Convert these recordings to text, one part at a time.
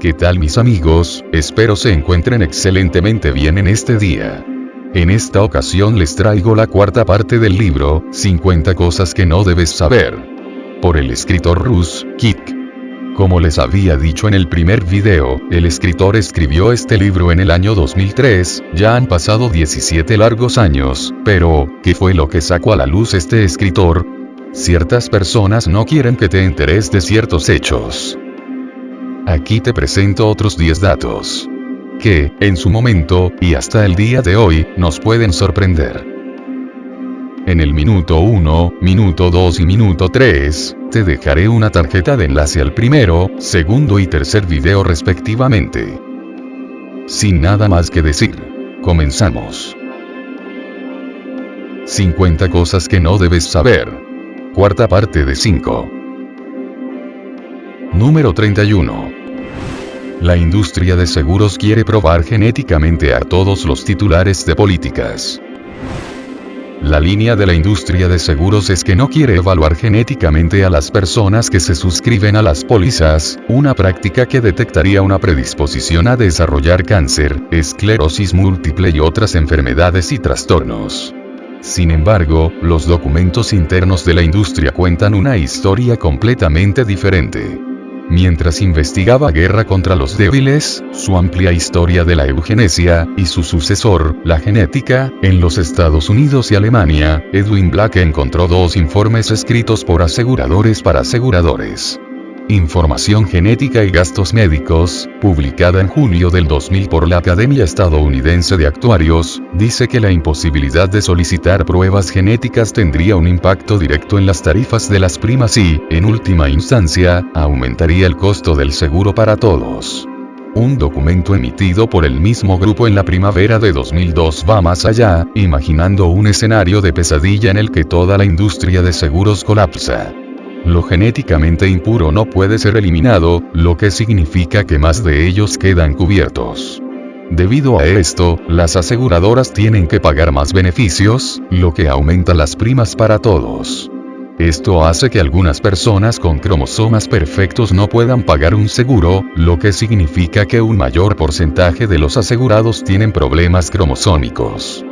¿Qué tal mis amigos? Espero se encuentren excelentemente bien en este día. En esta ocasión les traigo la cuarta parte del libro, 50 cosas que no debes saber, por el escritor Russ Kirk. Como les había dicho en el primer video, el escritor escribió este libro en el año 2003, ya han pasado 17 largos años, pero, ¿qué fue lo que sacó a la luz este escritor? Ciertas personas no quieren que te enteres de ciertos hechos. Aquí te presento otros 10 datos que, en su momento, y hasta el día de hoy, nos pueden sorprender. En el minuto 1, minuto 2 y minuto 3, te dejaré una tarjeta de enlace al primero, segundo y tercer video respectivamente. Sin nada más que decir, comenzamos. 50 cosas que no debes saber. Cuarta parte de 5. Número 31. La industria de seguros quiere probar genéticamente a todos los titulares de políticas. La línea de la industria de seguros es que no quiere evaluar genéticamente a las personas que se suscriben a las pólizas, una práctica que detectaría una predisposición a desarrollar cáncer, esclerosis múltiple y otras enfermedades y trastornos. Sin embargo, los documentos internos de la industria cuentan una historia completamente diferente. Mientras investigaba guerra contra los débiles, su amplia historia de la eugenesia, y su sucesor, la genética, en los Estados Unidos y Alemania, Edwin Black encontró 2 informes escritos por aseguradores para aseguradores. Información genética y gastos médicos, publicada en julio del 2000 por la Academia Estadounidense de Actuarios, dice que la imposibilidad de solicitar pruebas genéticas tendría un impacto directo en las tarifas de las primas y, en última instancia, aumentaría el costo del seguro para todos. Un documento emitido por el mismo grupo en la primavera de 2002 va más allá, imaginando un escenario de pesadilla en el que toda la industria de seguros colapsa. Lo genéticamente impuro no puede ser eliminado, lo que significa que más de ellos quedan cubiertos. Debido a esto, las aseguradoras tienen que pagar más beneficios, lo que aumenta las primas para todos. Esto hace que algunas personas con cromosomas perfectos no puedan pagar un seguro, lo que significa que un mayor porcentaje de los asegurados tienen problemas cromosómicos.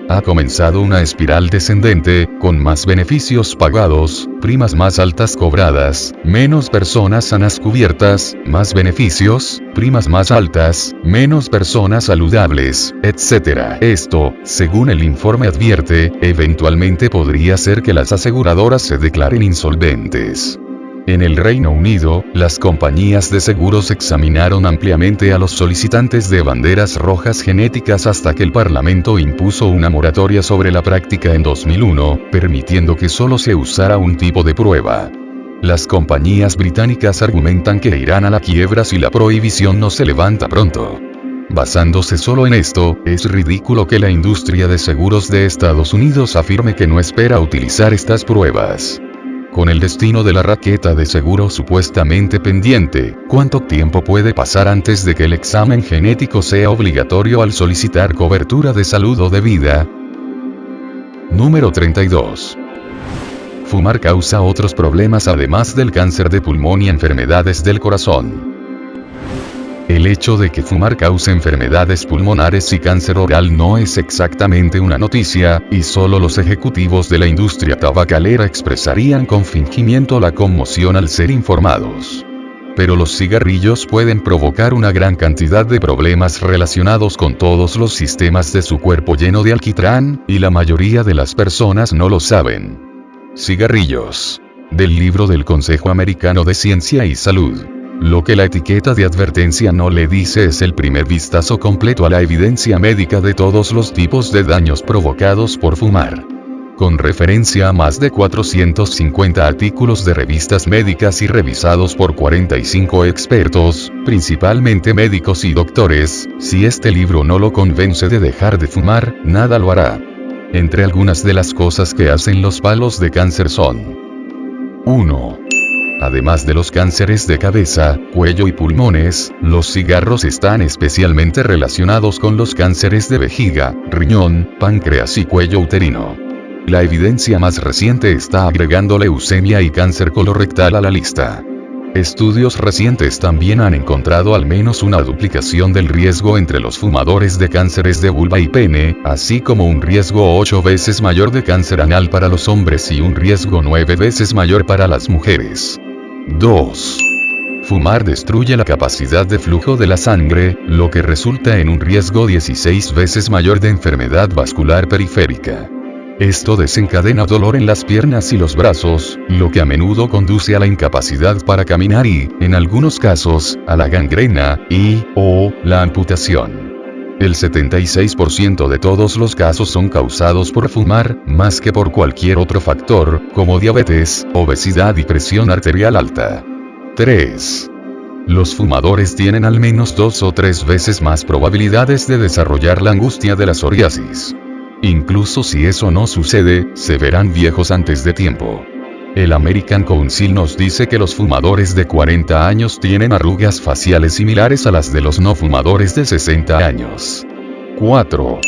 Ha comenzado una espiral descendente, con más beneficios pagados, primas más altas cobradas, menos personas sanas cubiertas, más beneficios, primas más altas, menos personas saludables, etc. Esto, según el informe advierte, eventualmente podría ser que las aseguradoras se declaren insolventes. En el Reino Unido, las compañías de seguros examinaron ampliamente a los solicitantes de banderas rojas genéticas hasta que el Parlamento impuso una moratoria sobre la práctica en 2001, permitiendo que solo se usara un tipo de prueba. Las compañías británicas argumentan que irán a la quiebra si la prohibición no se levanta pronto. Basándose solo en esto, es ridículo que la industria de seguros de Estados Unidos afirme que no espera utilizar estas pruebas. Con el destino de la raqueta de seguro supuestamente pendiente, ¿cuánto tiempo puede pasar antes de que el examen genético sea obligatorio al solicitar cobertura de salud o de vida? Número 32. Fumar causa otros problemas además del cáncer de pulmón y enfermedades del corazón. El hecho de que fumar cause enfermedades pulmonares y cáncer oral no es exactamente una noticia, y solo los ejecutivos de la industria tabacalera expresarían con fingimiento la conmoción al ser informados. Pero los cigarrillos pueden provocar una gran cantidad de problemas relacionados con todos los sistemas de su cuerpo lleno de alquitrán, y la mayoría de las personas no lo saben. Cigarrillos. Del libro del Consejo Americano de Ciencia y Salud. Lo que la etiqueta de advertencia no le dice es el primer vistazo completo a la evidencia médica de todos los tipos de daños provocados por fumar. Con referencia a más de 450 artículos de revistas médicas y revisados por 45 expertos, principalmente médicos y doctores, si este libro no lo convence de dejar de fumar, nada lo hará. Entre algunas de las cosas que hacen los palos de cáncer son: 1. Además de los cánceres de cabeza, cuello y pulmones, los cigarros están especialmente relacionados con los cánceres de vejiga, riñón, páncreas y cuello uterino. La evidencia más reciente está agregando leucemia y cáncer colorectal a la lista. Estudios recientes también han encontrado al menos una duplicación del riesgo entre los fumadores de cánceres de vulva y pene, así como un riesgo 8 veces mayor de cáncer anal para los hombres y un riesgo 9 veces mayor para las mujeres. 2. Fumar destruye la capacidad de flujo de la sangre, lo que resulta en un riesgo 16 veces mayor de enfermedad vascular periférica. Esto desencadena dolor en las piernas y los brazos, lo que a menudo conduce a la incapacidad para caminar y, en algunos casos, a la gangrena o la amputación. El 76% de todos los casos son causados por fumar, más que por cualquier otro factor, como diabetes, obesidad y presión arterial alta. 3. Los fumadores tienen al menos 2 o 3 veces más probabilidades de desarrollar la angustia de la psoriasis. Incluso si eso no sucede, se verán viejos antes de tiempo. El American Council nos dice que los fumadores de 40 años tienen arrugas faciales similares a las de los no fumadores de 60 años. 4.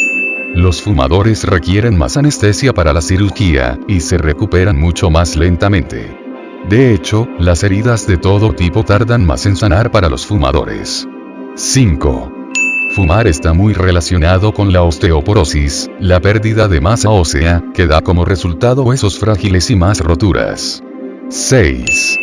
Los fumadores requieren más anestesia para la cirugía, y se recuperan mucho más lentamente. De hecho, las heridas de todo tipo tardan más en sanar para los fumadores. 5. Fumar está muy relacionado con la osteoporosis, la pérdida de masa ósea, que da como resultado huesos frágiles y más roturas. 6.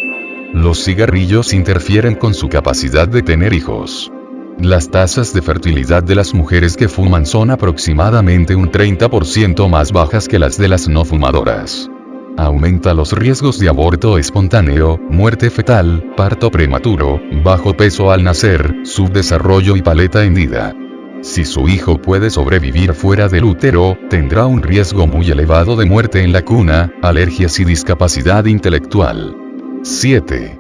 Los cigarrillos interfieren con su capacidad de tener hijos. Las tasas de fertilidad de las mujeres que fuman son aproximadamente un 30% más bajas que las de las no fumadoras. Aumenta los riesgos de aborto espontáneo, muerte fetal, parto prematuro, bajo peso al nacer, subdesarrollo y paleta hendida. Si su hijo puede sobrevivir fuera del útero, tendrá un riesgo muy elevado de muerte en la cuna, alergias y discapacidad intelectual. 7.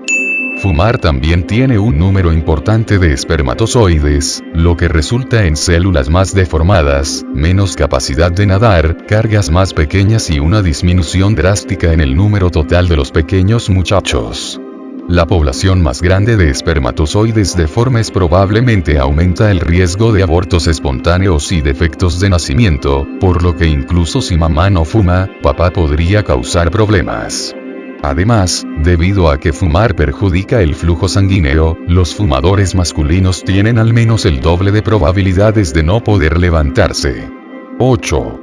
Fumar también tiene un número importante de espermatozoides, lo que resulta en células más deformadas, menos capacidad de nadar, cargas más pequeñas y una disminución drástica en el número total de los pequeños muchachos. La población más grande de espermatozoides deformes probablemente aumenta el riesgo de abortos espontáneos y defectos de nacimiento, por lo que incluso si mamá no fuma, papá podría causar problemas. Además, debido a que fumar perjudica el flujo sanguíneo, los fumadores masculinos tienen al menos el doble de probabilidades de no poder levantarse. 8.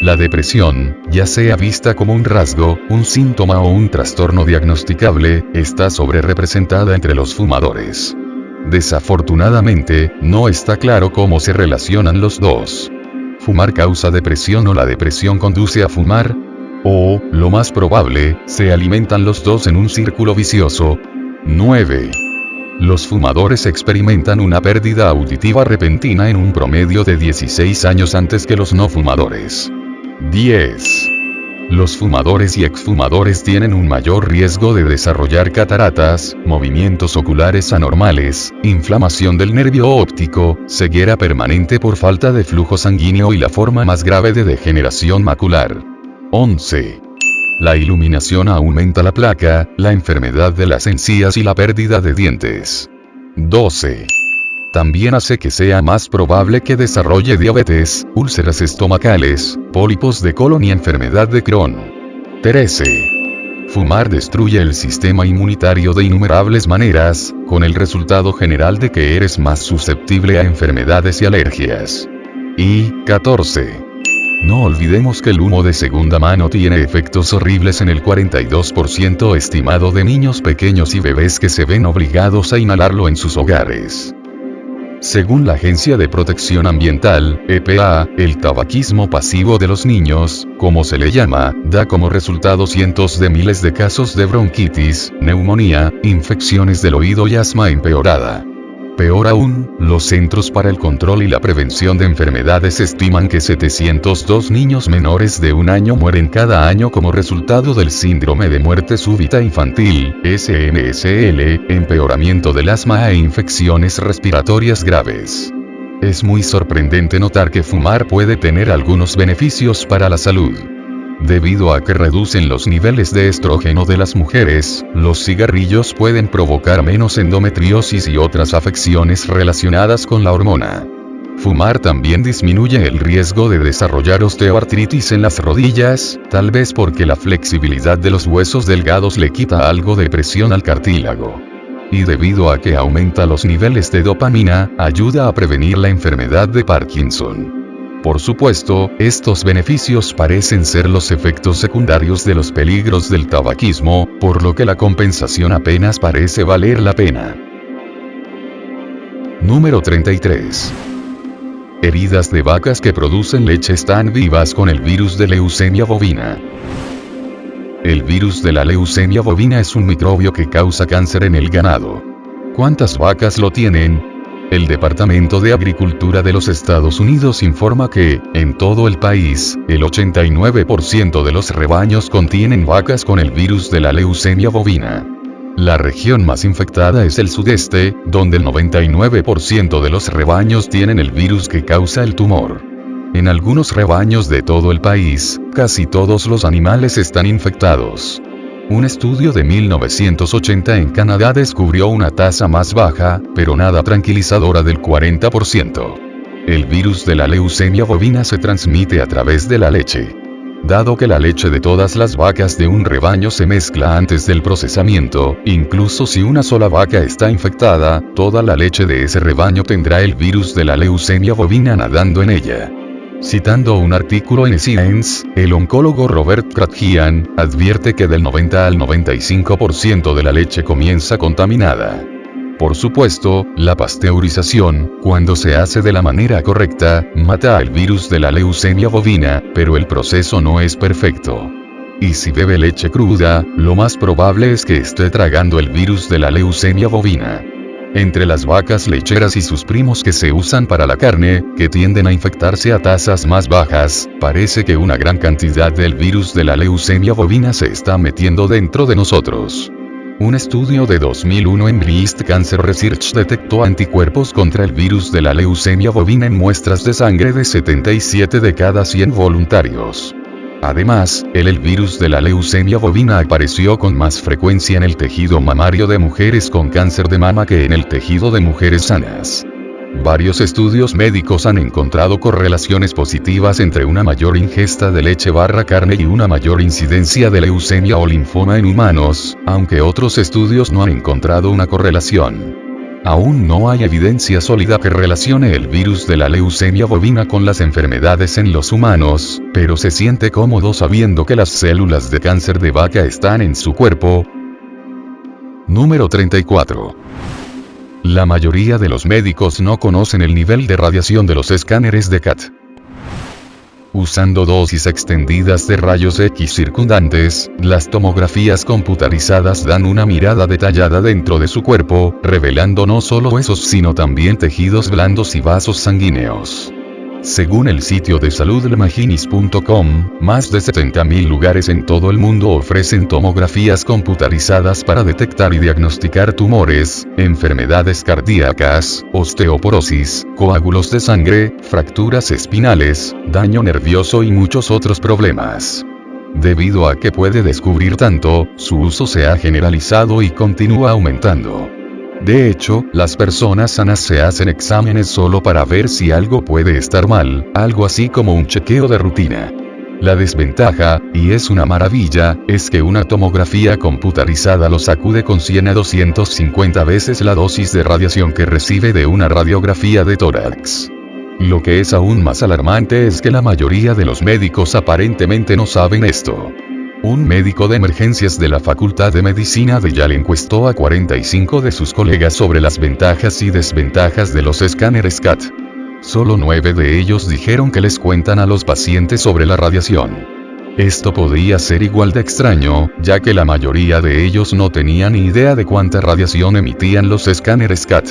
La depresión, ya sea vista como un rasgo, un síntoma o un trastorno diagnosticable, está sobrerepresentada entre los fumadores. Desafortunadamente, no está claro cómo se relacionan los dos. ¿Fumar causa depresión o la depresión conduce a fumar? O, lo más probable, se alimentan los dos en un círculo vicioso. 9. Los fumadores experimentan una pérdida auditiva repentina en un promedio de 16 años antes que los no fumadores. 10. Los fumadores y exfumadores tienen un mayor riesgo de desarrollar cataratas, movimientos oculares anormales, inflamación del nervio óptico, ceguera permanente por falta de flujo sanguíneo y la forma más grave de degeneración macular. 11. La iluminación aumenta la placa, la enfermedad de las encías y la pérdida de dientes. 12. También hace que sea más probable que desarrolle diabetes, úlceras estomacales, pólipos de colon y enfermedad de Crohn. 13. Fumar destruye el sistema inmunitario de innumerables maneras, con el resultado general de que eres más susceptible a enfermedades y alergias. Y 14. No olvidemos que el humo de segunda mano tiene efectos horribles en el 42% estimado de niños pequeños y bebés que se ven obligados a inhalarlo en sus hogares. Según la Agencia de Protección Ambiental, EPA, el tabaquismo pasivo de los niños, como se le llama, da como resultado cientos de miles de casos de bronquitis, neumonía, infecciones del oído y asma empeorada. Peor aún, los Centros para el Control y la Prevención de Enfermedades estiman que 702 niños menores de 1 año mueren cada año como resultado del síndrome de muerte súbita infantil, SMSL, empeoramiento del asma e infecciones respiratorias graves. Es muy sorprendente notar que fumar puede tener algunos beneficios para la salud. Debido a que reducen los niveles de estrógeno de las mujeres, los cigarrillos pueden provocar menos endometriosis y otras afecciones relacionadas con la hormona. Fumar también disminuye el riesgo de desarrollar osteoartritis en las rodillas, tal vez porque la flexibilidad de los huesos delgados le quita algo de presión al cartílago. y debido a que aumenta los niveles de dopamina, ayuda a prevenir la enfermedad de Parkinson. Por supuesto, estos beneficios parecen ser los efectos secundarios de los peligros del tabaquismo, por lo que la compensación apenas parece valer la pena. Número 33. Heridas de vacas que producen leche están vivas con el virus de leucemia bovina. El virus de la leucemia bovina es un microbio que causa cáncer en el ganado. ¿Cuántas vacas lo tienen? El Departamento de Agricultura de los Estados Unidos informa que, en todo el país, el 89% de los rebaños contienen vacas con el virus de la leucemia bovina. La región más infectada es el sudeste, donde el 99% de los rebaños tienen el virus que causa el tumor. En algunos rebaños de todo el país, casi todos los animales están infectados. Un estudio de 1980 en Canadá descubrió una tasa más baja, pero nada tranquilizadora del 40%. El virus de la leucemia bovina se transmite a través de la leche. Dado que la leche de todas las vacas de un rebaño se mezcla antes del procesamiento, incluso si una sola vaca está infectada, toda la leche de ese rebaño tendrá el virus de la leucemia bovina nadando en ella. Citando un artículo en Science, el oncólogo Robert Kratjian advierte que del 90 al 95% de la leche comienza contaminada. Por supuesto, la pasteurización, cuando se hace de la manera correcta, mata al virus de la leucemia bovina, pero el proceso no es perfecto. Y si bebe leche cruda, lo más probable es que esté tragando el virus de la leucemia bovina. Entre las vacas lecheras y sus primos que se usan para la carne, que tienden a infectarse a tasas más bajas, parece que una gran cantidad del virus de la leucemia bovina se está metiendo dentro de nosotros. Un estudio de 2001 en Breast Cancer Research detectó anticuerpos contra el virus de la leucemia bovina en muestras de sangre de 77 de cada 100 voluntarios. Además, el virus de la leucemia bovina apareció con más frecuencia en el tejido mamario de mujeres con cáncer de mama que en el tejido de mujeres sanas. Varios estudios médicos han encontrado correlaciones positivas entre una mayor ingesta de leche / carne y una mayor incidencia de leucemia o linfoma en humanos, aunque otros estudios no han encontrado una correlación. Aún no hay evidencia sólida que relacione el virus de la leucemia bovina con las enfermedades en los humanos, pero se siente cómodo sabiendo que las células de cáncer de vaca están en su cuerpo. Número 34. La mayoría de los médicos no conocen el nivel de radiación de los escáneres de CAT. Usando dosis extendidas de rayos X circundantes, las tomografías computarizadas dan una mirada detallada dentro de su cuerpo, revelando no solo huesos sino también tejidos blandos y vasos sanguíneos. Según el sitio de saludlemaginis.com, más de 70.000 lugares en todo el mundo ofrecen tomografías computarizadas para detectar y diagnosticar tumores, enfermedades cardíacas, osteoporosis, coágulos de sangre, fracturas espinales, daño nervioso y muchos otros problemas. Debido a que puede descubrir tanto, su uso se ha generalizado y continúa aumentando. De hecho, las personas sanas se hacen exámenes solo para ver si algo puede estar mal, algo así como un chequeo de rutina. La desventaja, y es una maravilla, es que una tomografía computarizada lo sacude con 100 a 250 veces la dosis de radiación que recibe de una radiografía de tórax. Lo que es aún más alarmante es que la mayoría de los médicos aparentemente no saben esto. Un médico de emergencias de la Facultad de Medicina de Yale encuestó a 45 de sus colegas sobre las ventajas y desventajas de los escáneres CAT. Solo 9 de ellos dijeron que les cuentan a los pacientes sobre la radiación. Esto podría ser igual de extraño, ya que la mayoría de ellos no tenían ni idea de cuánta radiación emitían los escáneres CAT.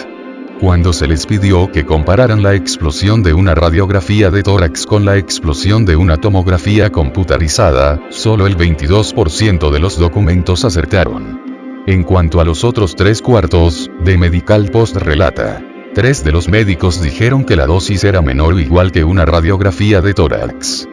Cuando se les pidió que compararan la explosión de una radiografía de tórax con la explosión de una tomografía computarizada, solo el 22% de los documentos acertaron. En cuanto a los otros 3/4, The Medical Post relata. 3 de los médicos dijeron que la dosis era menor o igual que una radiografía de tórax.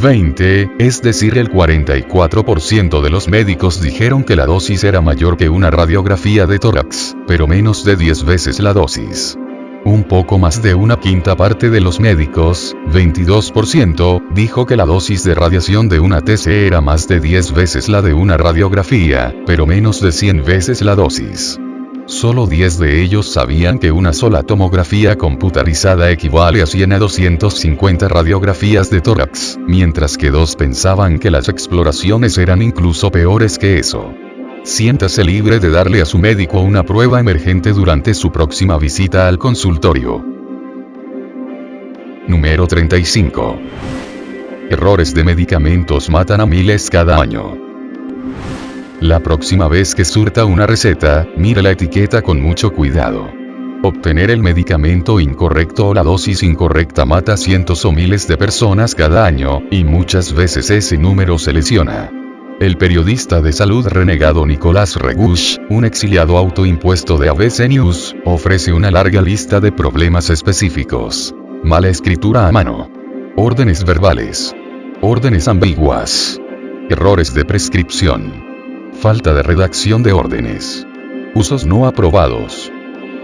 20, es decir el 44% de los médicos dijeron que la dosis era mayor que una radiografía de tórax, pero menos de 10 veces la dosis. Un poco más de una quinta parte de los médicos, 22%, dijo que la dosis de radiación de una TC era más de 10 veces la de una radiografía, pero menos de 100 veces la dosis. Solo 10 de ellos sabían que una sola tomografía computarizada equivale a 100 a 250 radiografías de tórax, mientras que 2 pensaban que las exploraciones eran incluso peores que eso. Siéntase libre de darle a su médico una prueba emergente durante su próxima visita al consultorio. Número 35. Errores de medicamentos matan a miles cada año. La próxima vez que surta una receta, mire la etiqueta con mucho cuidado. Obtener el medicamento incorrecto o la dosis incorrecta mata cientos o miles de personas cada año, y muchas veces ese número se lesiona. El periodista de salud renegado Nicolás Regush, un exiliado autoimpuesto de ABC News, ofrece una larga lista de problemas específicos. Mala escritura a mano. Órdenes verbales. Órdenes ambiguas. Errores de prescripción. Falta de redacción de órdenes. Usos no aprobados.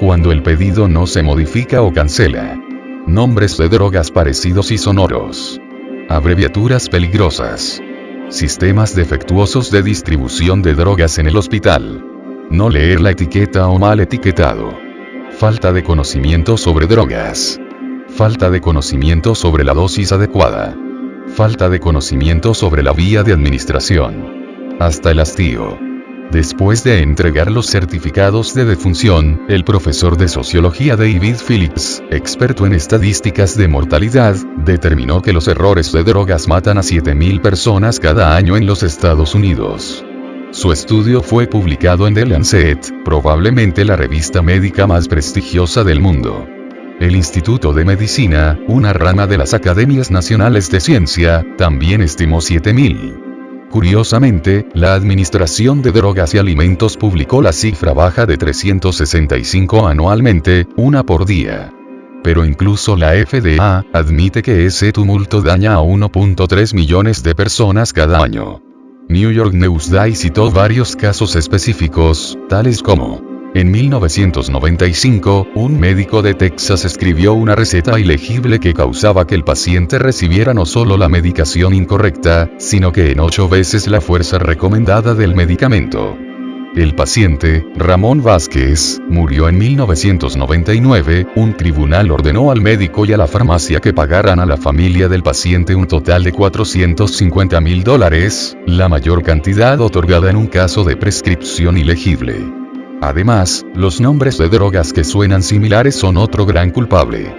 Cuando el pedido no se modifica o cancela. Nombres de drogas parecidos y sonoros. Abreviaturas peligrosas. Sistemas defectuosos de distribución de drogas en el hospital. No leer la etiqueta o mal etiquetado. Falta de conocimiento sobre drogas. Falta de conocimiento sobre la dosis adecuada. Falta de conocimiento sobre la vía de administración. Hasta el hastío. Después de entregar los certificados de defunción, el profesor de sociología David Phillips, experto en estadísticas de mortalidad, determinó que los errores de drogas matan a 7.000 personas cada año en los Estados Unidos. Su estudio fue publicado en The Lancet, probablemente la revista médica más prestigiosa del mundo. El Instituto de Medicina, una rama de las Academias Nacionales de Ciencia, también estimó 7.000. Curiosamente, la Administración de Drogas y Alimentos publicó la cifra baja de 365 anualmente, una por día. Pero incluso la FDA admite que ese tumulto daña a 1.3 millones de personas cada año. New York Newsday citó varios casos específicos, tales como: en 1995, un médico de Texas escribió una receta ilegible que causaba que el paciente recibiera no solo la medicación incorrecta, sino que en 8 veces la fuerza recomendada del medicamento. El paciente, Ramón Vázquez, murió en 1999, un tribunal ordenó al médico y a la farmacia que pagaran a la familia del paciente un total de $450,000, la mayor cantidad otorgada en un caso de prescripción ilegible. Además, los nombres de drogas que suenan similares son otro gran culpable.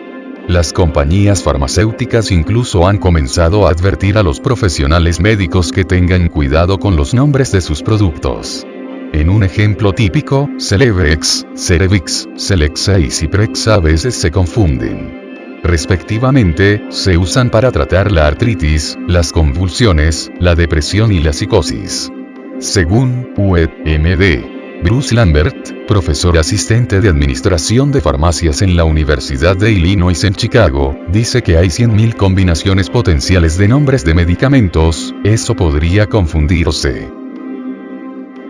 Las compañías farmacéuticas incluso han comenzado a advertir a los profesionales médicos que tengan cuidado con los nombres de sus productos. En un ejemplo típico, Celebrex, Cerevix, Celexa y Ciprex a veces se confunden. Respectivamente, se usan para tratar la artritis, las convulsiones, la depresión y la psicosis. Según Ued, M.D. Bruce Lambert, profesor asistente de Administración de Farmacias en la Universidad de Illinois en Chicago, dice que hay 100.000 combinaciones potenciales de nombres de medicamentos, eso podría confundirse.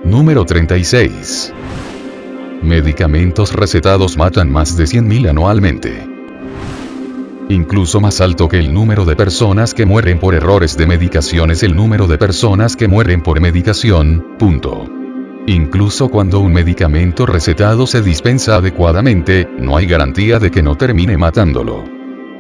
Número 36. Medicamentos recetados matan más de 100.000 anualmente. Incluso más alto que el número de personas que mueren por errores de medicación es el número de personas que mueren por medicación, punto. Incluso cuando un medicamento recetado se dispensa adecuadamente, no hay garantía de que no termine matándolo.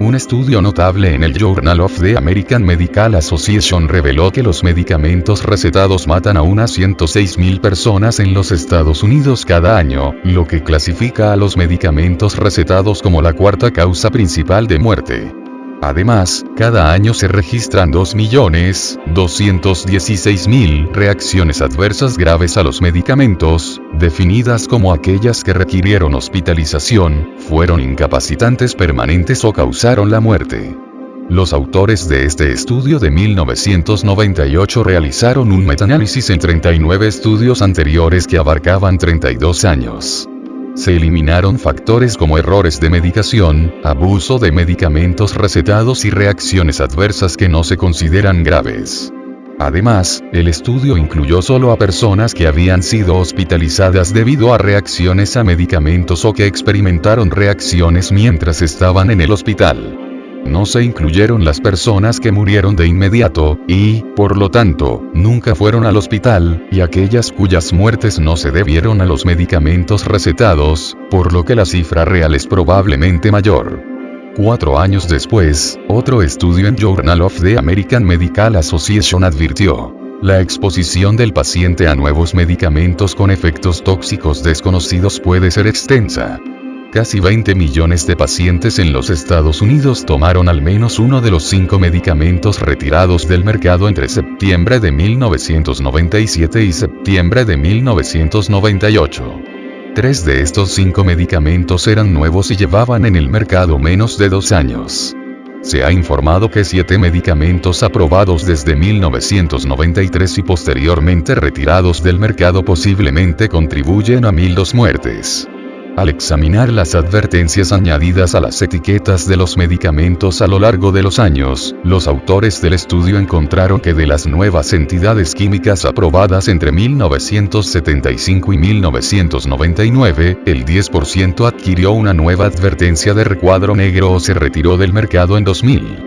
Un estudio notable en el Journal of the American Medical Association reveló que los medicamentos recetados matan a unas 106.000 personas en los Estados Unidos cada año, lo que clasifica a los medicamentos recetados como la cuarta causa principal de muerte. Además, cada año se registran 2.216.000 reacciones adversas graves a los medicamentos, definidas como aquellas que requirieron hospitalización, fueron incapacitantes permanentes o causaron la muerte. Los autores de este estudio de 1998 realizaron un metaanálisis en 39 estudios anteriores que abarcaban 32 años. Se eliminaron factores como errores de medicación, abuso de medicamentos recetados y reacciones adversas que no se consideran graves. Además, el estudio incluyó solo a personas que habían sido hospitalizadas debido a reacciones a medicamentos o que experimentaron reacciones mientras estaban en el hospital. no se incluyeron las personas que murieron de inmediato, y, por lo tanto, nunca fueron al hospital, y aquellas cuyas muertes no se debieron a los medicamentos recetados, por lo que la cifra real es probablemente mayor. 4 años después, otro estudio en Journal of the American Medical Association advirtió: la exposición del paciente a nuevos medicamentos con efectos tóxicos desconocidos puede ser extensa. Casi 20 millones de pacientes en los Estados Unidos tomaron al menos uno de los 5 medicamentos retirados del mercado entre septiembre de 1997 y septiembre de 1998. 3 de estos 5 medicamentos eran nuevos y llevaban en el mercado menos de 2 años. Se ha informado que 7 medicamentos aprobados desde 1993 y posteriormente retirados del mercado posiblemente contribuyen a 1.002 muertes. Al examinar las advertencias añadidas a las etiquetas de los medicamentos a lo largo de los años, los autores del estudio encontraron que de las nuevas entidades químicas aprobadas entre 1975 y 1999, el 10% adquirió una nueva advertencia de recuadro negro o se retiró del mercado en 2000.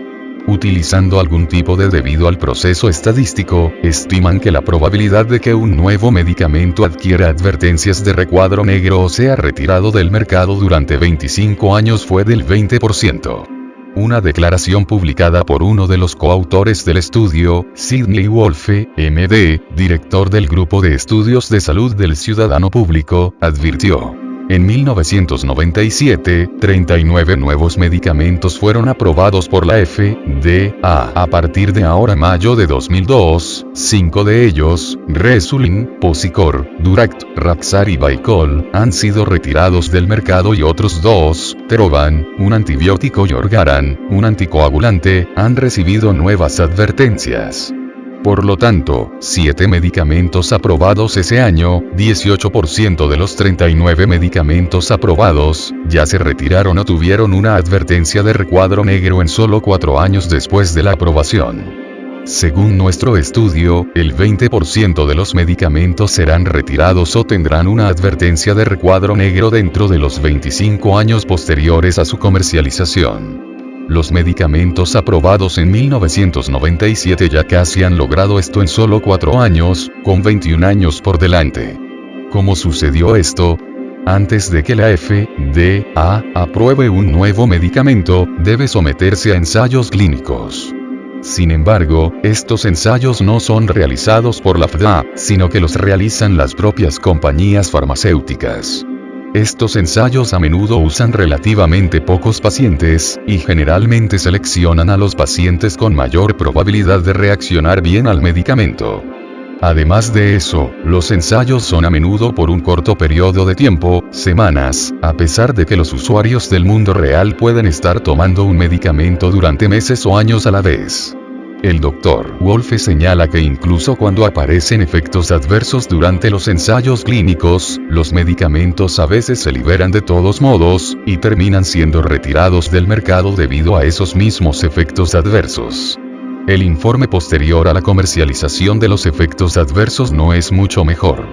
Utilizando algún tipo de debido al proceso estadístico, estiman que la probabilidad de que un nuevo medicamento adquiera advertencias de recuadro negro o sea retirado del mercado durante 25 años fue del 20%. Una declaración publicada por uno de los coautores del estudio, Sidney Wolfe, MD, director del Grupo de Estudios de Salud del Ciudadano Público, advirtió: en 1997, 39 nuevos medicamentos fueron aprobados por la FDA. A partir de ahora, mayo de 2002, 5 de ellos, Resulin, Posicor, Duract, Raxar y Bicol, han sido retirados del mercado y otros 2, Terovan, un antibiótico y Orgaran, un anticoagulante, han recibido nuevas advertencias. Por lo tanto, 7 medicamentos aprobados ese año, 18% de los 39 medicamentos aprobados, ya se retiraron o tuvieron una advertencia de recuadro negro en solo 4 años después de la aprobación. Según nuestro estudio, el 20% de los medicamentos serán retirados o tendrán una advertencia de recuadro negro dentro de los 25 años posteriores a su comercialización. Los medicamentos aprobados en 1997 ya casi han logrado esto en solo 4 años, con 21 años por delante. ¿Cómo sucedió esto? Antes de que la FDA apruebe un nuevo medicamento, debe someterse a ensayos clínicos. Sin embargo, estos ensayos no son realizados por la FDA, sino que los realizan las propias compañías farmacéuticas. Estos ensayos a menudo usan relativamente pocos pacientes, y generalmente seleccionan a los pacientes con mayor probabilidad de reaccionar bien al medicamento. Además de eso, los ensayos son a menudo por un corto periodo de tiempo, semanas, a pesar de que los usuarios del mundo real pueden estar tomando un medicamento durante meses o años a la vez. El Dr. Wolfe señala que incluso cuando aparecen efectos adversos durante los ensayos clínicos, los medicamentos a veces se liberan de todos modos, y terminan siendo retirados del mercado debido a esos mismos efectos adversos. El informe posterior a la comercialización de los efectos adversos no es mucho mejor.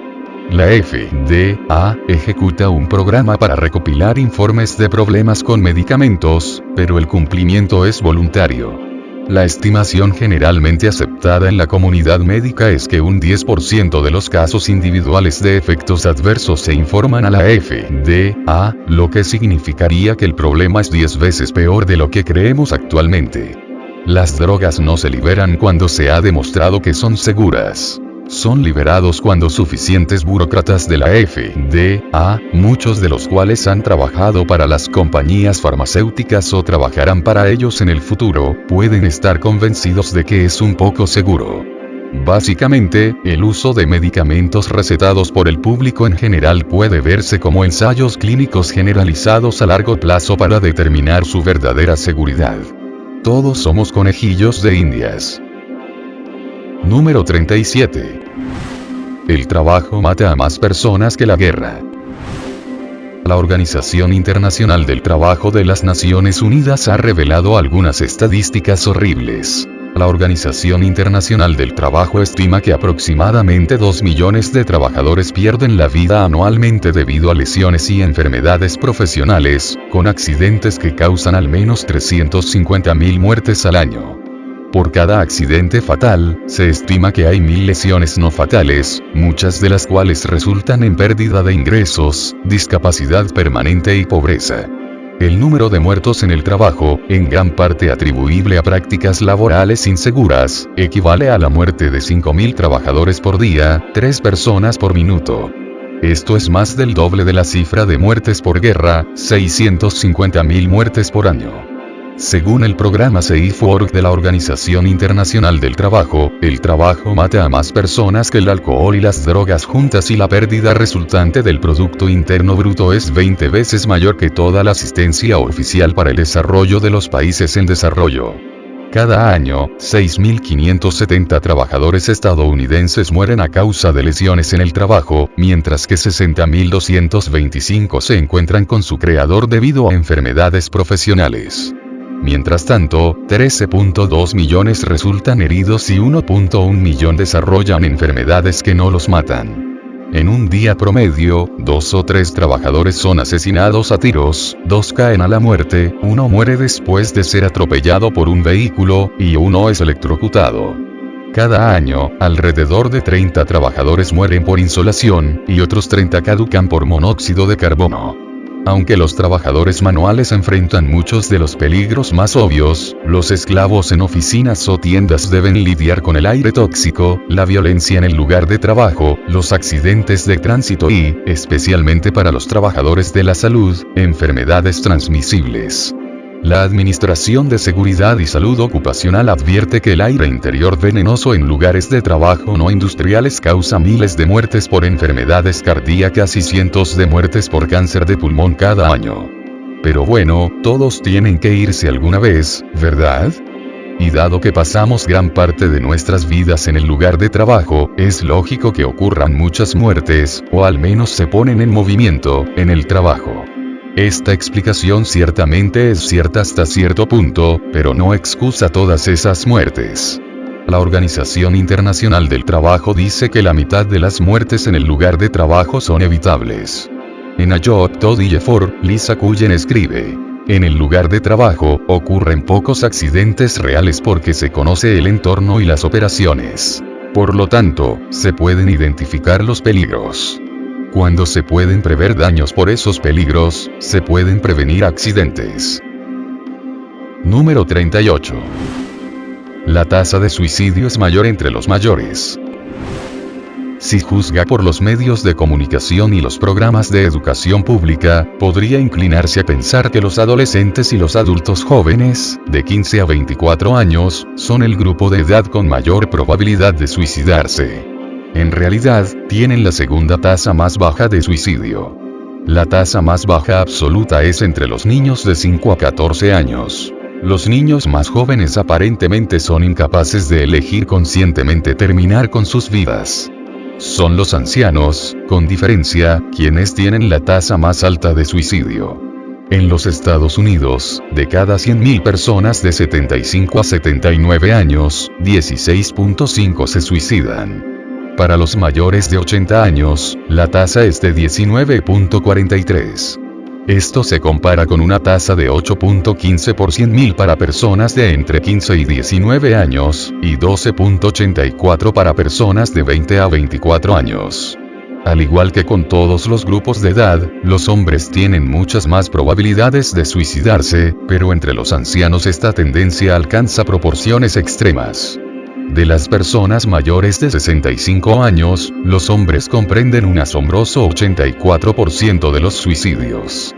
La FDA ejecuta un programa para recopilar informes de problemas con medicamentos, pero el cumplimiento es voluntario. La estimación generalmente aceptada en la comunidad médica es que un 10% de los casos individuales de efectos adversos se informan a la FDA, lo que significaría que el problema es 10 veces peor de lo que creemos actualmente. Las drogas no se liberan cuando se ha demostrado que son seguras. Son liberados cuando suficientes burócratas de la FDA, muchos de los cuales han trabajado para las compañías farmacéuticas o trabajarán para ellos en el futuro, pueden estar convencidos de que es un poco seguro. Básicamente, el uso de medicamentos recetados por el público en general puede verse como ensayos clínicos generalizados a largo plazo para determinar su verdadera seguridad. Todos somos conejillos de indias. Número 37. El trabajo mata a más personas que la guerra. La Organización Internacional del Trabajo de las Naciones Unidas ha revelado algunas estadísticas horribles. La Organización Internacional del Trabajo estima que aproximadamente 2 millones de trabajadores pierden la vida anualmente debido a lesiones y enfermedades profesionales, con accidentes que causan al menos 350.000 muertes al año. Por cada accidente fatal, se estima que hay 1.000 lesiones no fatales, muchas de las cuales resultan en pérdida de ingresos, discapacidad permanente y pobreza. El número de muertos en el trabajo, en gran parte atribuible a prácticas laborales inseguras, equivale a la muerte de 5.000 trabajadores por día, 3 personas por minuto. Esto es más del doble de la cifra de muertes por guerra, 650.000 muertes por año. Según el programa Safe de la Organización Internacional del Trabajo, el trabajo mata a más personas que el alcohol y las drogas juntas y la pérdida resultante del Producto Interno Bruto es 20 veces mayor que toda la asistencia oficial para el desarrollo de los países en desarrollo. Cada año, 6.570 trabajadores estadounidenses mueren a causa de lesiones en el trabajo, mientras que 60.225 se encuentran con su creador debido a enfermedades profesionales. Mientras tanto, 13.2 millones resultan heridos y 1.1 millón desarrollan enfermedades que no los matan. En un día promedio, 2 o 3 trabajadores son asesinados a tiros, 2 caen a la muerte, 1 muere después de ser atropellado por un vehículo, y 1 es electrocutado. Cada año, alrededor de 30 trabajadores mueren por insolación, y otros 30 caducan por monóxido de carbono. Aunque los trabajadores manuales enfrentan muchos de los peligros más obvios, los esclavos en oficinas o tiendas deben lidiar con el aire tóxico, la violencia en el lugar de trabajo, los accidentes de tránsito y, especialmente para los trabajadores de la salud, enfermedades transmisibles. La Administración de Seguridad y Salud Ocupacional advierte que el aire interior venenoso en lugares de trabajo no industriales causa miles de muertes por enfermedades cardíacas y cientos de muertes por cáncer de pulmón cada año. Pero bueno, todos tienen que irse alguna vez, ¿verdad? Y dado que pasamos gran parte de nuestras vidas en el lugar de trabajo, es lógico que ocurran muchas muertes, o al menos se ponen en movimiento, en el trabajo. Esta explicación ciertamente es cierta hasta cierto punto, pero no excusa todas esas muertes. La Organización Internacional del Trabajo dice que la mitad de las muertes en el lugar de trabajo son evitables. En A Job to Die For, Lisa Cullen escribe: en el lugar de trabajo, ocurren pocos accidentes reales porque se conoce el entorno y las operaciones. Por lo tanto, se pueden identificar los peligros. Cuando se pueden prever daños por esos peligros, se pueden prevenir accidentes. Número 38. La tasa de suicidio es mayor entre los mayores. Si juzga por los medios de comunicación y los programas de educación pública, podría inclinarse a pensar que los adolescentes y los adultos jóvenes, de 15 a 24 años, son el grupo de edad con mayor probabilidad de suicidarse. En realidad, tienen la segunda tasa más baja de suicidio. La tasa más baja absoluta es entre los niños de 5 a 14 años. Los niños más jóvenes aparentemente son incapaces de elegir conscientemente terminar con sus vidas. Son los ancianos, con diferencia, quienes tienen la tasa más alta de suicidio. En los Estados Unidos, de cada 100.000 personas de 75 a 79 años, 16.5 se suicidan. Para los mayores de 80 años, la tasa es de 19.43. Esto se compara con una tasa de 8.15 por 100.000 para personas de entre 15 y 19 años, y 12.84 para personas de 20 a 24 años. Al igual que con todos los grupos de edad, los hombres tienen muchas más probabilidades de suicidarse, pero entre los ancianos esta tendencia alcanza proporciones extremas. De las personas mayores de 65 años, los hombres comprenden un asombroso 84% de los suicidios.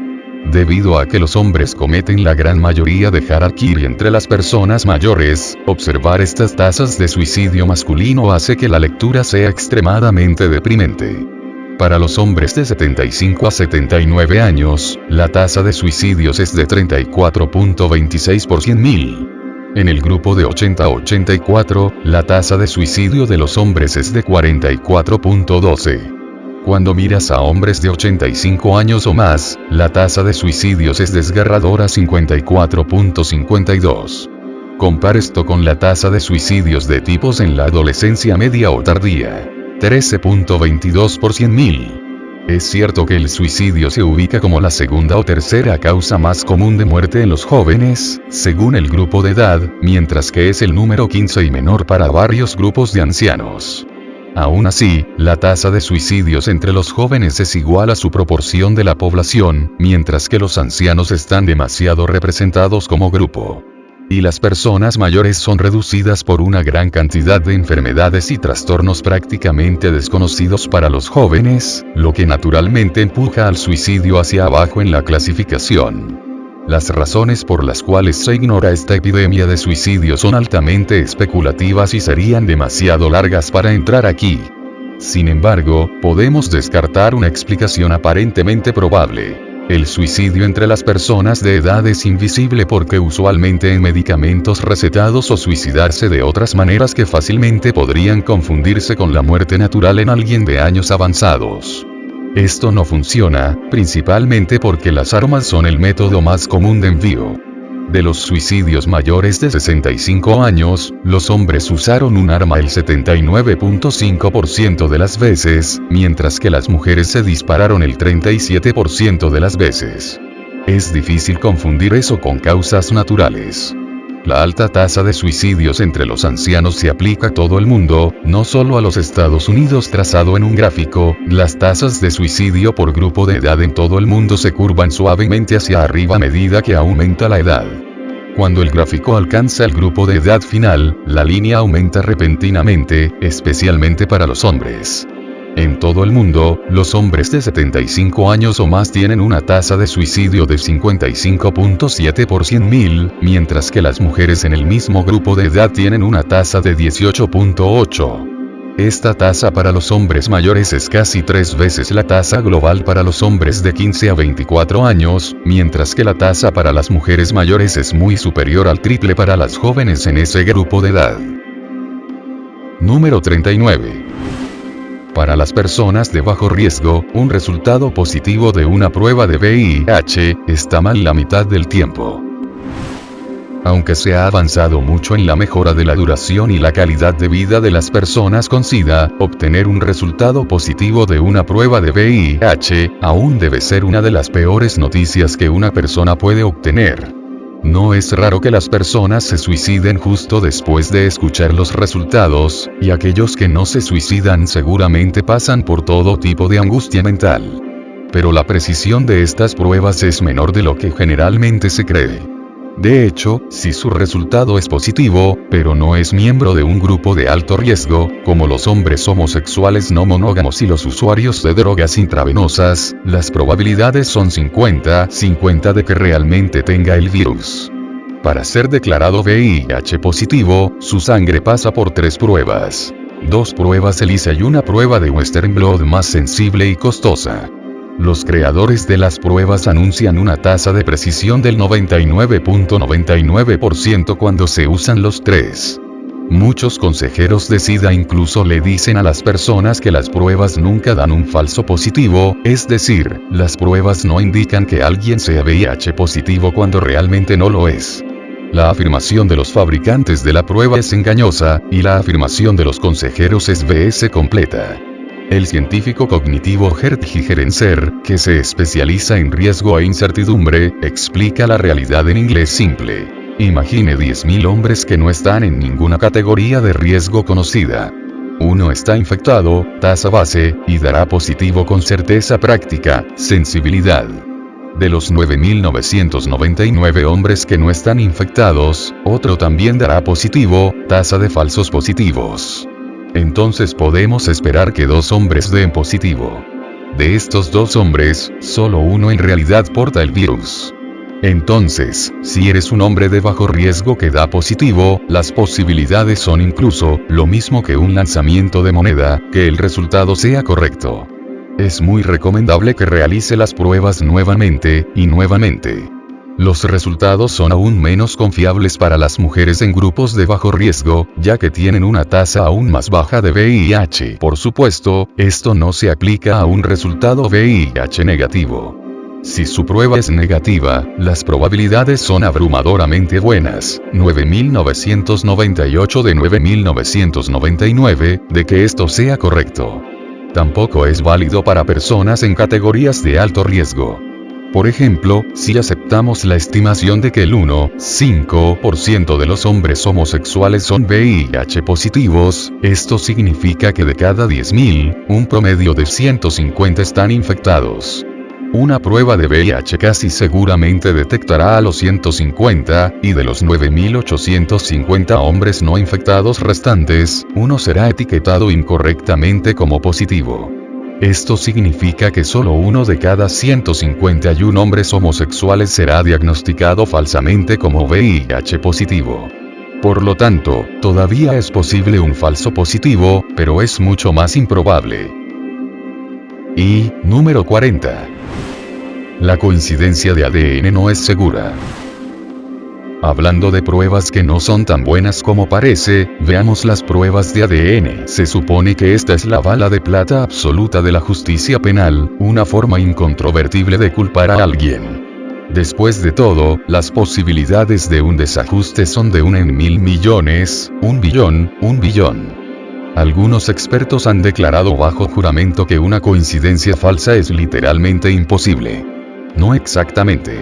Debido a que los hombres cometen la gran mayoría de harakiri entre las personas mayores, observar estas tasas de suicidio masculino hace que la lectura sea extremadamente deprimente. Para los hombres de 75 a 79 años, la tasa de suicidios es de 34.26 por 100.000. En el grupo de 80 a 84, la tasa de suicidio de los hombres es de 44.12. Cuando miras a hombres de 85 años o más, la tasa de suicidios es desgarradora 54.52. Compare esto con la tasa de suicidios de tipos en la adolescencia media o tardía. 13.22 por 100.000. Es cierto que el suicidio se ubica como la segunda o tercera causa más común de muerte en los jóvenes, según el grupo de edad, mientras que es el número 15 y menor para varios grupos de ancianos. Aún así, la tasa de suicidios entre los jóvenes es igual a su proporción de la población, mientras que los ancianos están demasiado representados como grupo. Y las personas mayores son reducidas por una gran cantidad de enfermedades y trastornos prácticamente desconocidos para los jóvenes, lo que naturalmente empuja al suicidio hacia abajo en la clasificación. Las razones por las cuales se ignora esta epidemia de suicidio son altamente especulativas y serían demasiado largas para entrar aquí. Sin embargo, podemos descartar una explicación aparentemente probable. El suicidio entre las personas de edad es invisible porque usualmente en medicamentos recetados o suicidarse de otras maneras que fácilmente podrían confundirse con la muerte natural en alguien de años avanzados. Esto no funciona, principalmente porque las armas son el método más común de envío. De los suicidios mayores de 65 años, los hombres usaron un arma el 79.5% de las veces, mientras que las mujeres se dispararon el 37% de las veces. Es difícil confundir eso con causas naturales. La alta tasa de suicidios entre los ancianos se aplica a todo el mundo, no solo a los Estados Unidos trazado en un gráfico. Las tasas de suicidio por grupo de edad en todo el mundo se curvan suavemente hacia arriba a medida que aumenta la edad. Cuando el gráfico alcanza el grupo de edad final, la línea aumenta repentinamente, especialmente para los hombres. En todo el mundo, los hombres de 75 años o más tienen una tasa de suicidio de 55.7 por 100.000, mientras que las mujeres en el mismo grupo de edad tienen una tasa de 18.8. Esta tasa para los hombres mayores es casi 3 veces la tasa global para los hombres de 15 a 24 años, mientras que la tasa para las mujeres mayores es muy superior al triple para las jóvenes en ese grupo de edad. Número 39. Para las personas de bajo riesgo, un resultado positivo de una prueba de VIH está mal la mitad del tiempo. Aunque se ha avanzado mucho en la mejora de la duración y la calidad de vida de las personas con SIDA, obtener un resultado positivo de una prueba de VIH aún debe ser una de las peores noticias que una persona puede obtener. No es raro que las personas se suiciden justo después de escuchar los resultados, y aquellos que no se suicidan seguramente pasan por todo tipo de angustia mental. Pero la precisión de estas pruebas es menor de lo que generalmente se cree. De hecho, si su resultado es positivo, pero no es miembro de un grupo de alto riesgo, como los hombres homosexuales no monógamos y los usuarios de drogas intravenosas, las probabilidades son 50-50 de que realmente tenga el virus. Para ser declarado VIH positivo, su sangre pasa por 3 pruebas. 2 pruebas ELISA y una prueba de Western Blot más sensible y costosa. Los creadores de las pruebas anuncian una tasa de precisión del 99.99% cuando se usan los 3. Muchos consejeros de SIDA incluso le dicen a las personas que las pruebas nunca dan un falso positivo, es decir, las pruebas no indican que alguien sea VIH positivo cuando realmente no lo es. La afirmación de los fabricantes de la prueba es engañosa, y la afirmación de los consejeros es BS completa. El científico cognitivo Gert Gigerenzer, que se especializa en riesgo e incertidumbre, explica la realidad en inglés simple. Imagine 10.000 hombres que no están en ninguna categoría de riesgo conocida. Uno está infectado, tasa base, y dará positivo con certeza práctica, sensibilidad. De los 9.999 hombres que no están infectados, otro también dará positivo, tasa de falsos positivos. Entonces podemos esperar que 2 hombres den positivo. De estos 2 hombres, solo uno en realidad porta el virus. Entonces, si eres un hombre de bajo riesgo que da positivo, las posibilidades son incluso lo mismo que un lanzamiento de moneda, que el resultado sea correcto. Es muy recomendable que realice las pruebas nuevamente y nuevamente. Los resultados son aún menos confiables para las mujeres en grupos de bajo riesgo, ya que tienen una tasa aún más baja de VIH. Por supuesto, esto no se aplica a un resultado VIH negativo. Si su prueba es negativa, las probabilidades son abrumadoramente buenas, 9.998 de 9.999, de que esto sea correcto. Tampoco es válido para personas en categorías de alto riesgo. Por ejemplo, si aceptamos la estimación de que el 1,5% de los hombres homosexuales son VIH positivos, esto significa que de cada 10.000, un promedio de 150 están infectados. Una prueba de VIH casi seguramente detectará a los 150, y de los 9.850 hombres no infectados restantes, uno será etiquetado incorrectamente como positivo. Esto significa que solo uno de cada 151 hombres homosexuales será diagnosticado falsamente como VIH positivo. Por lo tanto, todavía es posible un falso positivo, pero es mucho más improbable. Y, número 40. La coincidencia de ADN no es segura. Hablando de pruebas que no son tan buenas como parece, veamos las pruebas de ADN. Se supone que esta es la bala de plata absoluta de la justicia penal, una forma incontrovertible de culpar a alguien. Después de todo, las posibilidades de un desajuste son de 1 en 1.000 millones, 1 billón, 1 billón. Algunos expertos han declarado bajo juramento que una coincidencia falsa es literalmente imposible. No exactamente.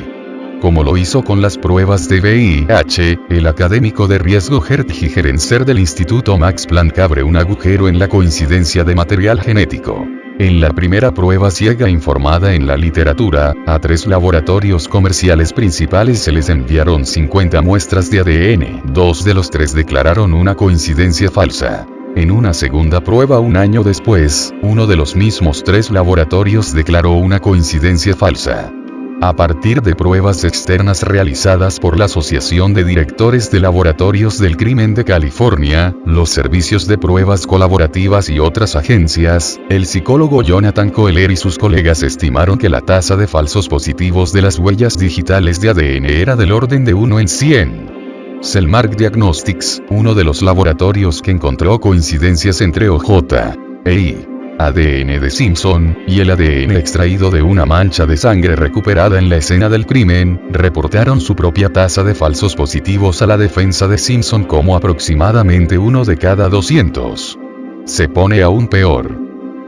Como lo hizo con las pruebas de VIH, el académico de riesgo Gerd Gigerenzer del Instituto Max Planck abre un agujero en la coincidencia de material genético. En la primera prueba ciega informada en la literatura, a 3 laboratorios comerciales principales se les enviaron 50 muestras de ADN. 2 de los 3 declararon una coincidencia falsa. En una segunda prueba un año después, uno de los mismos 3 laboratorios declaró una coincidencia falsa. A partir de pruebas externas realizadas por la Asociación de Directores de Laboratorios del Crimen de California, los servicios de pruebas colaborativas y otras agencias, el psicólogo Jonathan Kohler y sus colegas estimaron que la tasa de falsos positivos de las huellas digitales de ADN era del orden de 1 en 100. Cellmark Diagnostics, uno de los laboratorios que encontró coincidencias entre OJ.EI, ADN de Simpson, y el ADN extraído de una mancha de sangre recuperada en la escena del crimen, reportaron su propia tasa de falsos positivos a la defensa de Simpson como aproximadamente 1 de cada 200. Se pone aún peor.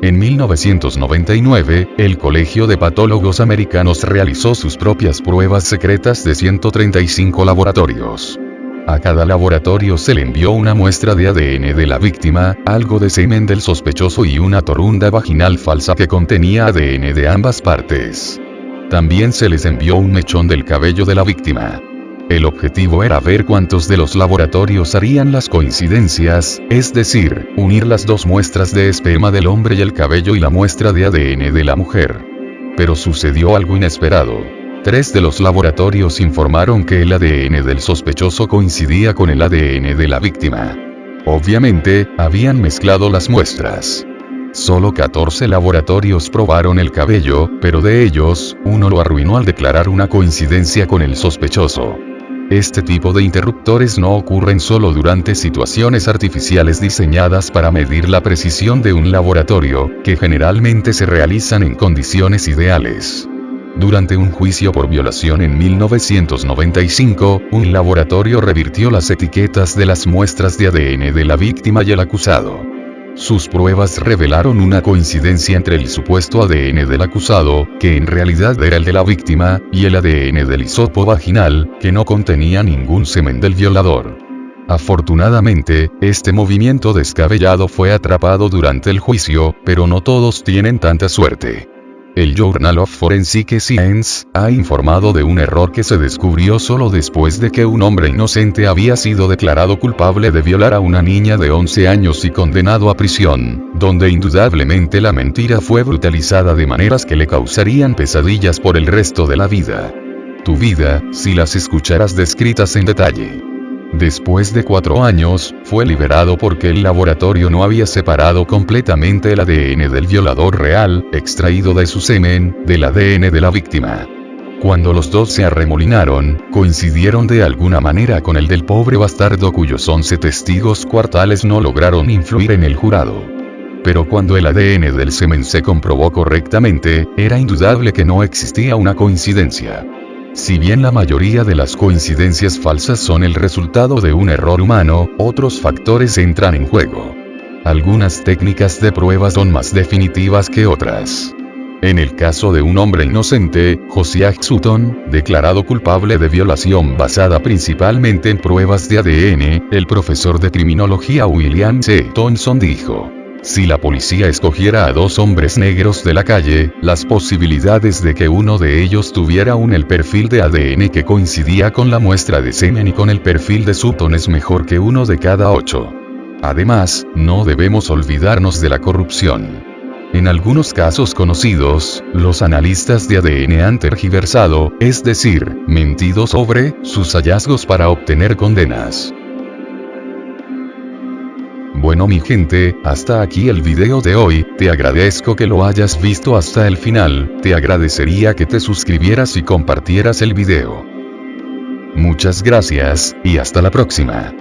En 1999, el Colegio de Patólogos Americanos realizó sus propias pruebas secretas de 135 laboratorios. A cada laboratorio se le envió una muestra de ADN de la víctima, algo de semen del sospechoso y una torunda vaginal falsa que contenía ADN de ambas partes. También se les envió un mechón del cabello de la víctima. El objetivo era ver cuántos de los laboratorios harían las coincidencias, es decir, unir las 2 muestras de esperma del hombre y el cabello y la muestra de ADN de la mujer. Pero sucedió algo inesperado. 3 de los laboratorios informaron que el ADN del sospechoso coincidía con el ADN de la víctima. Obviamente, habían mezclado las muestras. Solo 14 laboratorios probaron el cabello, pero de ellos, uno lo arruinó al declarar una coincidencia con el sospechoso. Este tipo de interruptores no ocurren solo durante situaciones artificiales diseñadas para medir la precisión de un laboratorio, que generalmente se realizan en condiciones ideales. Durante un juicio por violación en 1995, un laboratorio revirtió las etiquetas de las muestras de ADN de la víctima y el acusado. Sus pruebas revelaron una coincidencia entre el supuesto ADN del acusado, que en realidad era el de la víctima, y el ADN del hisopo vaginal, que no contenía ningún semen del violador. Afortunadamente, este movimiento descabellado fue atrapado durante el juicio, pero no todos tienen tanta suerte. El Journal of Forensic Science ha informado de un error que se descubrió solo después de que un hombre inocente había sido declarado culpable de violar a una niña de 11 años y condenado a prisión, donde indudablemente la mentira fue brutalizada de maneras que le causarían pesadillas por el resto de la vida. Tu vida, si las escucharas descritas en detalle. Después de 4 años, fue liberado porque el laboratorio no había separado completamente el ADN del violador real, extraído de su semen, del ADN de la víctima. Cuando los 2 se arremolinaron, coincidieron de alguna manera con el del pobre bastardo cuyos 11 testigos cuartales no lograron influir en el jurado. Pero cuando el ADN del semen se comprobó correctamente, era indudable que no existía una coincidencia. Si bien la mayoría de las coincidencias falsas son el resultado de un error humano, otros factores entran en juego. Algunas técnicas de prueba son más definitivas que otras. En el caso de un hombre inocente, Josiah Sutton, declarado culpable de violación basada principalmente en pruebas de ADN, el profesor de criminología William C. Thompson dijo: si la policía escogiera a 2 hombres negros de la calle, las posibilidades de que uno de ellos tuviera el perfil de ADN que coincidía con la muestra de semen y con el perfil de Sutton es mejor que 1 de cada 8. Además, no debemos olvidarnos de la corrupción. En algunos casos conocidos, los analistas de ADN han tergiversado, es decir, mentido sobre sus hallazgos para obtener condenas. Bueno mi gente, hasta aquí el video de hoy, te agradezco que lo hayas visto hasta el final, te agradecería que te suscribieras y compartieras el video. Muchas gracias, y hasta la próxima.